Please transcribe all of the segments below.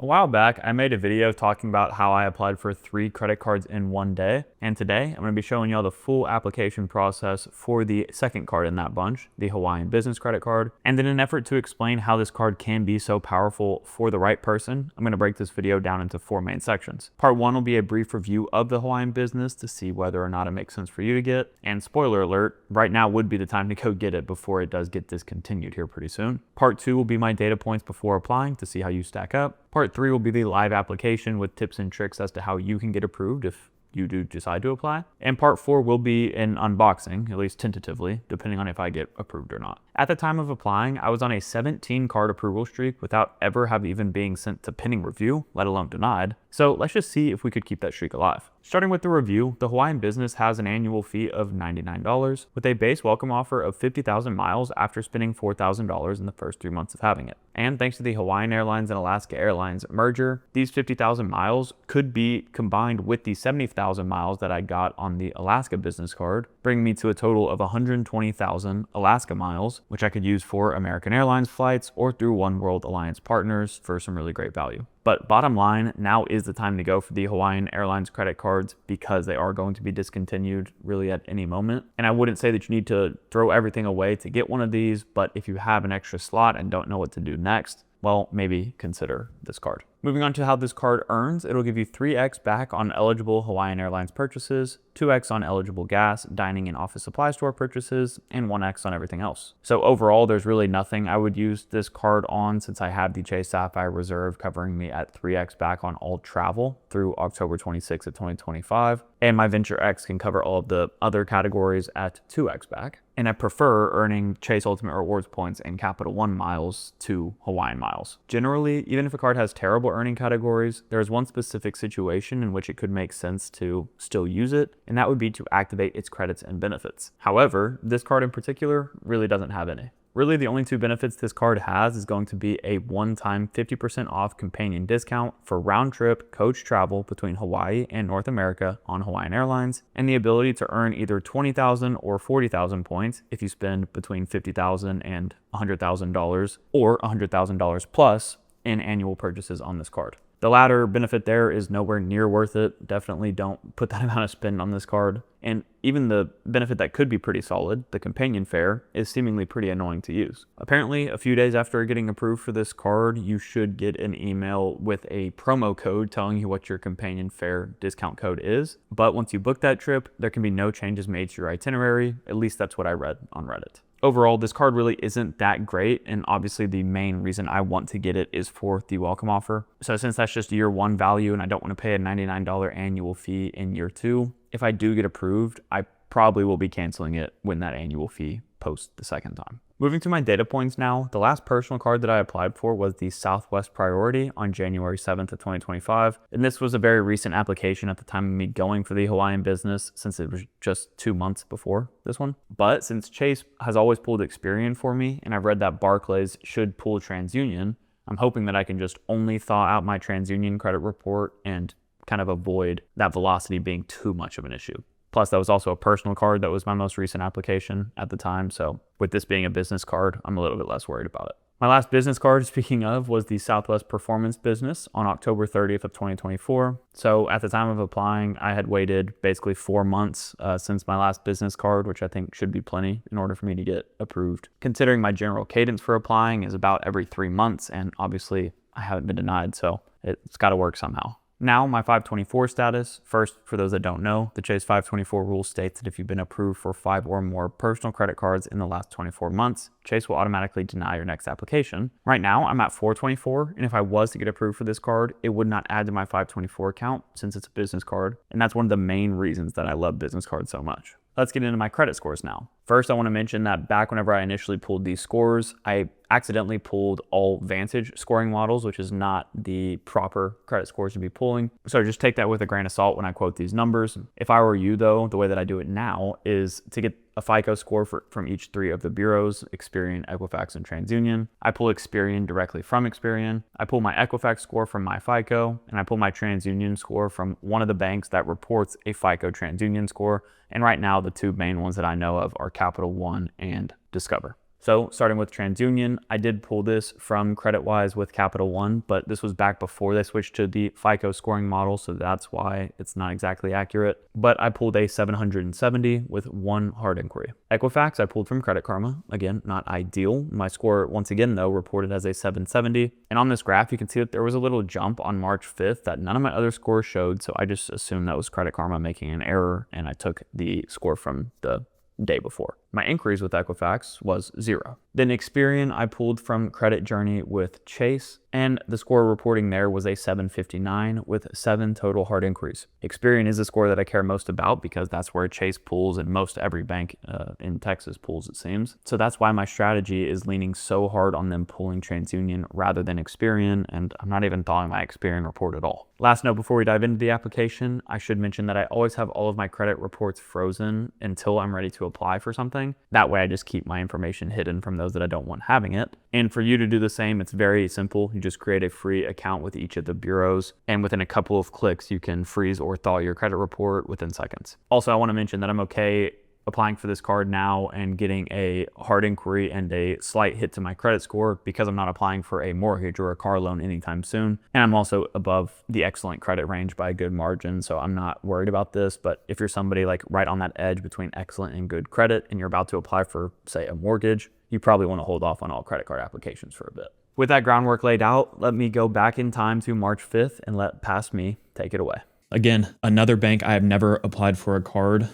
A while back, I made a video talking about how I applied for 3 credit cards in one day, and today I'm going to be showing y'all the full application process for the second card in that bunch, the Hawaiian Business Credit Card. And in an effort to explain how this card can be so powerful for the right person, I'm going to break this video down into 4 main sections. Part 1 will be a brief review of the Hawaiian business to see whether or not it makes sense for you to get. And spoiler alert, right now would be the time to go get it before it does get discontinued here pretty soon. Part 2 will be my data points before applying to see how you stack up. Part 3 will be the live application with tips and tricks as to how you can get approved if you do decide to apply. And part 4 will be an unboxing, at least tentatively, depending on if I get approved or not. At the time of applying, I was on a 17 card approval streak without ever have even being sent to pending review, let alone denied. So let's just see if we could keep that streak alive. Starting with the review, the Hawaiian business has an annual fee of $99 with a base welcome offer of 50,000 miles after spending $4,000 in the first 3 months of having it. And thanks to the Hawaiian Airlines and Alaska Airlines merger, these 50,000 miles could be combined with the 70,000 miles that I got on the Alaska business card, bringing me to a total of 120,000 Alaska miles, which I could use for American Airlines flights or through One World Alliance partners for some really great value. But bottom line, now is the time to go for the Hawaiian Airlines credit cards because they are going to be discontinued really at any moment. And I wouldn't say that you need to throw everything away to get one of these, but if you have an extra slot and don't know what to do next, well, maybe consider this card. Moving on to how this card earns, it'll give you 3x back on eligible Hawaiian Airlines purchases, 2x on eligible gas, dining, and office supply store purchases, and 1x on everything else. So overall, there's really nothing I would use this card on since I have the Chase Sapphire Reserve covering me at 3x back on all travel through October 26th of 2025. And my Venture X can cover all of the other categories at 2x back. And I prefer earning Chase Ultimate Rewards points and Capital One miles to Hawaiian miles. Generally, even if a card has terrible earning categories, there is one specific situation in which it could make sense to still use it, and that would be to activate its credits and benefits. However, this card in particular really doesn't have any. Really, the only 2 benefits this card has is going to be a one-time 50% off companion discount for round-trip coach travel between Hawaii and North America on Hawaiian Airlines, and the ability to earn either 20,000 or 40,000 points if you spend between $50,000 and $100,000 or $100,000 plus in annual purchases on this card. The latter benefit there is nowhere near worth it. Definitely don't put that amount of spend on this card. And even the benefit that could be pretty solid, the companion fare, is seemingly pretty annoying to use. Apparently, a few days after getting approved for this card, you should get an email with a promo code telling you what your companion fare discount code is. But once you book that trip, there can be no changes made to your itinerary. At least that's what I read on Reddit. Overall, this card really isn't that great, and obviously the main reason I want to get it is for the welcome offer. So since that's just year 1 value and I don't want to pay a $99 annual fee in year 2, if I do get approved, I probably will be canceling it when that annual fee posts the second time. Moving to my data points now, the last personal card that I applied for was the Southwest Priority on January 7th of 2025. And this was a very recent application at the time of me going for the Hawaiian business since it was just 2 months before this one. But since Chase has always pulled Experian for me, and I've read that Barclays should pull TransUnion, I'm hoping that I can just only thaw out my TransUnion credit report and kind of avoid that velocity being too much of an issue. Plus, that was also a personal card that was my most recent application at the time. So with this being a business card, I'm a little bit less worried about it. My last business card, speaking of, was the Southwest Performance Business on October 30th of 2024. So at the time of applying, I had waited basically 4 months since my last business card, which I think should be plenty in order for me to get approved. Considering my general cadence for applying is about every 3 months, and obviously I haven't been denied, so it's got to work somehow. Now, my 524 status. First, for those that don't know, the Chase 524 rule states that if you've been approved for 5 or more personal credit cards in the last 24 months, Chase will automatically deny your next application. Right now, I'm at 424, and if I was to get approved for this card, it would not add to my 524 account since it's a business card, and that's one of the main reasons that I love business cards so much. Let's get into my credit scores now. First, I want to mention that back whenever I initially pulled these scores, I accidentally pulled all Vantage scoring models, which is not the proper credit scores to be pulling. So just take that with a grain of salt when I quote these numbers. If I were you though, the way that I do it now is to get a FICO score from each 3 of the bureaus, Experian, Equifax, and TransUnion. I pull Experian directly from Experian. I pull my Equifax score from my FICO, and I pull my TransUnion score from one of the banks that reports a FICO TransUnion score. And right now, the 2 main ones that I know of are Capital One and Discover. So starting with TransUnion, I did pull this from CreditWise with Capital One, but this was back before they switched to the FICO scoring model, so that's why it's not exactly accurate. But I pulled a 770 with one hard inquiry. Equifax, I pulled from Credit Karma. Again, not ideal. My score, once again, though, reported as a 770. And on this graph, you can see that there was a little jump on March 5th that none of my other scores showed, so I just assumed that was Credit Karma making an error, and I took the score from the day before. My inquiries with Equifax was 0. Then Experian, I pulled from Credit Journey with Chase, and the score reporting there was a 759 with 7 total hard inquiries. Experian is the score that I care most about because that's where Chase pulls and most every bank in Texas pulls, it seems. So that's why my strategy is leaning so hard on them pulling TransUnion rather than Experian, and I'm not even thawing my Experian report at all. Last note before we dive into the application, I should mention that I always have all of my credit reports frozen until I'm ready to apply for something. That way I just keep my information hidden from those that I don't want having it. And for you to do the same, it's very simple. You just create a free account with each of the bureaus, and within a couple of clicks, you can freeze or thaw your credit report within seconds. Also, I want to mention that I'm okay applying for this card now and getting a hard inquiry and a slight hit to my credit score because I'm not applying for a mortgage or a car loan anytime soon. And I'm also above the excellent credit range by a good margin, so I'm not worried about this. But if you're somebody like right on that edge between excellent and good credit and you're about to apply for, say, a mortgage, you probably want to hold off on all credit card applications for a bit. With that groundwork laid out, let me go back in time to March 5th and let past me take it away. Again, another bank I have never applied for a card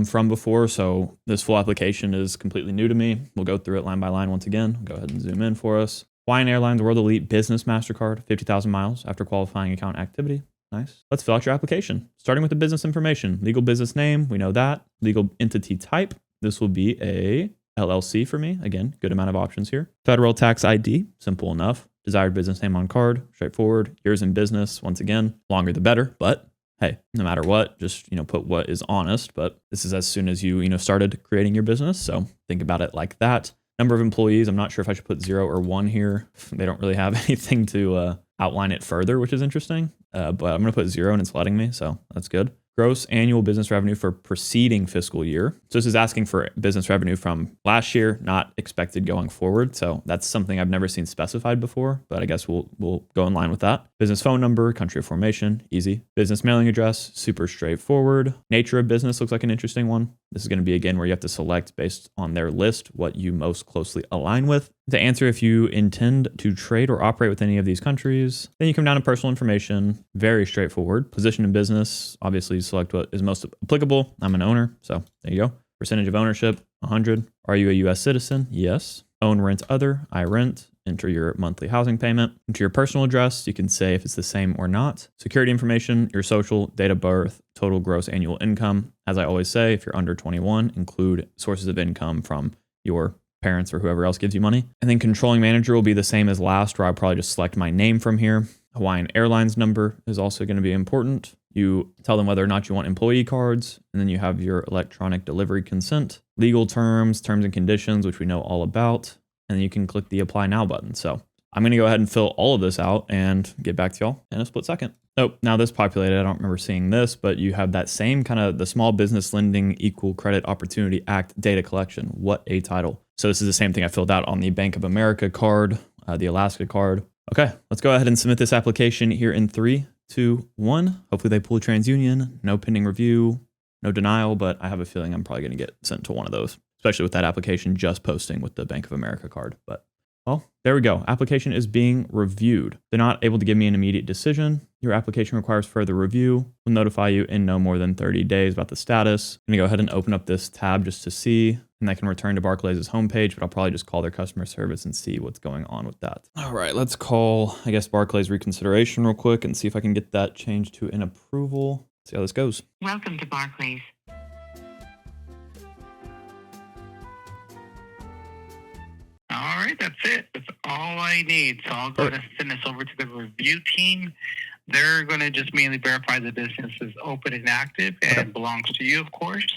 from before, so this full application is completely new to me. We'll go through it line by line once again. Go ahead and zoom in for us. Hawaiian Airlines World Elite Business MasterCard, 50,000 miles after qualifying account activity. Nice. Let's fill out your application. Starting with the business information. Legal business name, we know that. Legal entity type, this will be a LLC for me. Again, good amount of options here. Federal tax ID, simple enough. Desired business name on card, straightforward. Years in business, once again, longer the better, but hey, no matter what, just, put what is honest. But this is as soon as you, started creating your business. So think about it like that. Number of employees, I'm not sure if I should put 0 or 1 here. They don't really have anything to outline it further, which is interesting. But I'm going to put 0 and it's letting me, so that's good. Gross annual business revenue for preceding fiscal year. So this is asking for business revenue from last year, not expected going forward. So that's something I've never seen specified before, but I guess we'll go in line with that. Business phone number, country of formation, easy. Business mailing address, super straightforward. Nature of business looks like an interesting one. This is going to be, again, where you have to select based on their list what you most closely align with. To answer if you intend to trade or operate with any of these countries, then you come down to personal information, very straightforward. Position in business, obviously you select what is most applicable. I'm an owner, so there you go. Percentage of ownership, 100. Are you a US citizen? Yes. Own, rent, other, I rent. Enter your monthly housing payment. Enter your personal address. You can say if it's the same or not. Security information, your social, date of birth, total gross annual income. As I always say, if you're under 21, include sources of income from your parents or whoever else gives you money. And then controlling manager will be the same as last, where I'll probably just select my name from here. Hawaiian Airlines number is also going to be important. You tell them whether or not you want employee cards, and then you have your electronic delivery consent, legal terms, terms and conditions, which we know all about, and then you can click the apply now button. So I'm going to go ahead and fill all of this out and get back to y'all in a split second. Oh, now this populated, I don't remember seeing this, but you have that same kind of the Small Business Lending Equal Credit Opportunity Act data collection. What a title. So this is the same thing I filled out on the Bank of America card, the Alaska card. Okay, let's go ahead and submit this application here in 3, 2, 1. Hopefully they pull TransUnion, no pending review, no denial, but I have a feeling I'm probably going to get sent to one of those, especially with that application just posting with the Bank of America card. But well, there we go. Application is being reviewed. They're not able to give me an immediate decision. Your application requires further review. We'll notify you in no more than 30 days about the status. I'm gonna go ahead and open up this tab just to see, and I can return to Barclays' homepage, but I'll probably just call their customer service and see what's going on with that. All right, let's call, I guess, Barclays reconsideration real quick and see if I can get that changed to an approval. See how this goes. Welcome to Barclays. All right, that's it. That's all I need. So I'll go ahead and send this over to the review team. They're going to just mainly verify the business is open and active and belongs to you, of course.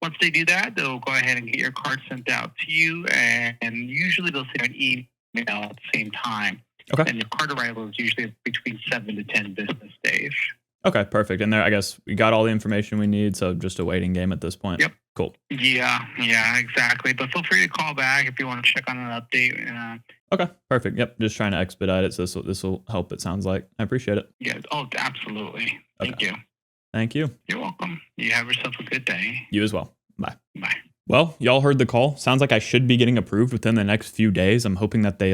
Once they do that, they'll go ahead and get your card sent out to you, and usually they'll send an email at the same time. Okay. And your card arrival is usually between 7 to 10 business days. Okay, perfect. And there, I guess we got all the information we need, so just a waiting game at this point. Yep. Cool. Yeah, exactly. But feel free to call back if you want to check on an update. Okay, perfect. Yep, just trying to expedite it, so this will help. It sounds like. I appreciate it. Yeah. Oh, absolutely. Thank you. Thank you. You're welcome. You have yourself a good day. You as well. Bye. Bye. Well, y'all heard the call. Sounds like I should be getting approved within the next few days. I'm hoping that they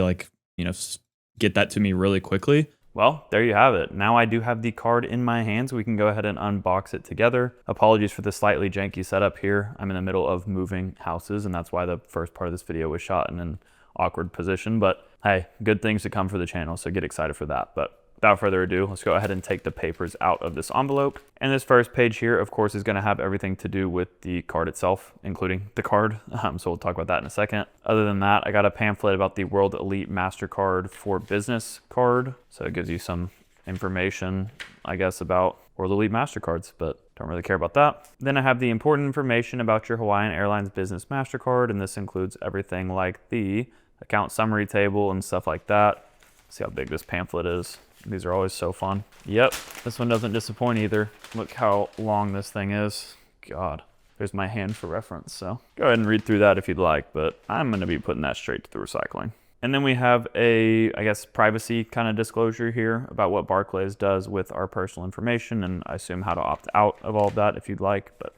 get that to me really quickly. Well, there you have it. Now I do have the card in my hands. We can go ahead and unbox it together. Apologies for the slightly janky setup here. I'm in the middle of moving houses, and that's why the first part of this video was shot in an awkward position. But hey, good things to come for the channel, so get excited for that. But without further ado, let's go ahead and take the papers out of this envelope. And this first page here, of course, is going to have everything to do with the card itself, including the card. So we'll talk about that in a second. Other than that, I got a pamphlet about the World Elite MasterCard for Business card. So it gives you some information, I guess, about World Elite MasterCards, but don't really care about that. Then I have the important information about your Hawaiian Airlines Business MasterCard, and this includes everything like the account summary table and stuff like that. See how big this pamphlet is. These are always so fun. Yep, this one doesn't disappoint either. Look how long this thing is. God, there's my hand for reference. So go ahead and read through that if you'd like, but I'm gonna be putting that straight to the recycling. And then we have a, I guess, privacy kind of disclosure here about what Barclays does with our personal information, and I assume how to opt out of all of that if you'd like, but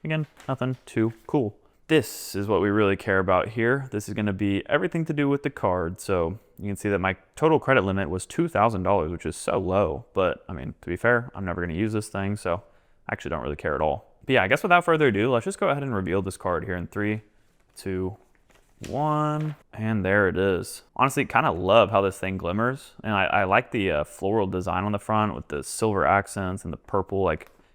again, nothing too cool. This is what we really care about here. This is gonna be everything to do with the card. So you can see that my total credit limit was $2,000, which is so low. But I mean, to be fair, I'm never gonna use this thing, so I actually don't really care at all. But yeah, I guess without further ado, let's just go ahead and reveal this card here in 3, 2, 1, and there it is. Honestly, kind of love how this thing glimmers. And I like the floral design on the front with the silver accents and the purple,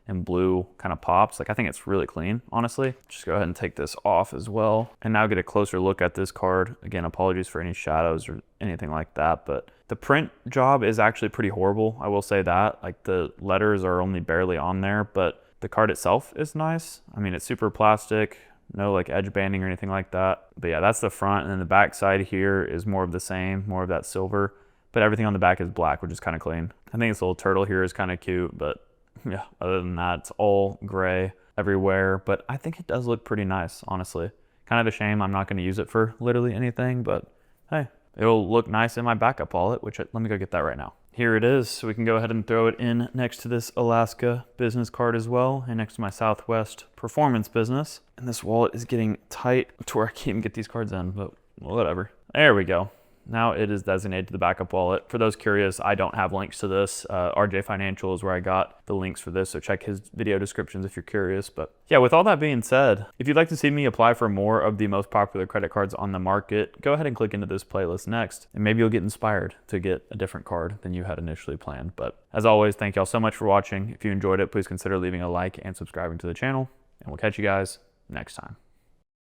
and blue kind of pops. I think it's really clean, honestly. Just go ahead and take this off as well. And now get a closer look at this card. Again, apologies for any shadows or anything like that, but the print job is actually pretty horrible. I will say that. The letters are only barely on there, but the card itself is nice. I mean, it's super plastic, no edge banding or anything like that. But yeah, that's the front, and then the back side here is more of the same, more of that silver, but everything on the back is black, which is kind of clean. I think this little turtle here is kind of cute, but yeah, other than that, it's all gray everywhere, but I think it does look pretty nice, honestly. Kind of a shame I'm not going to use it for literally anything, but hey, it'll look nice in my backup wallet, which let me go get that right now. Here it is, so we can go ahead and throw it in next to this Alaska business card as well, and next to my Southwest performance business. And this wallet is getting tight to where I can't even get these cards in, but whatever. There we go. Now it is designated to the backup wallet. For those curious, I don't have links to this. RJ Financial is where I got the links for this, so check his video descriptions if you're curious. But yeah, with all that being said, if you'd like to see me apply for more of the most popular credit cards on the market, go ahead and click into this playlist next, and maybe you'll get inspired to get a different card than you had initially planned. But as always, thank y'all so much for watching. If you enjoyed it, please consider leaving a like and subscribing to the channel, and we'll catch you guys next time.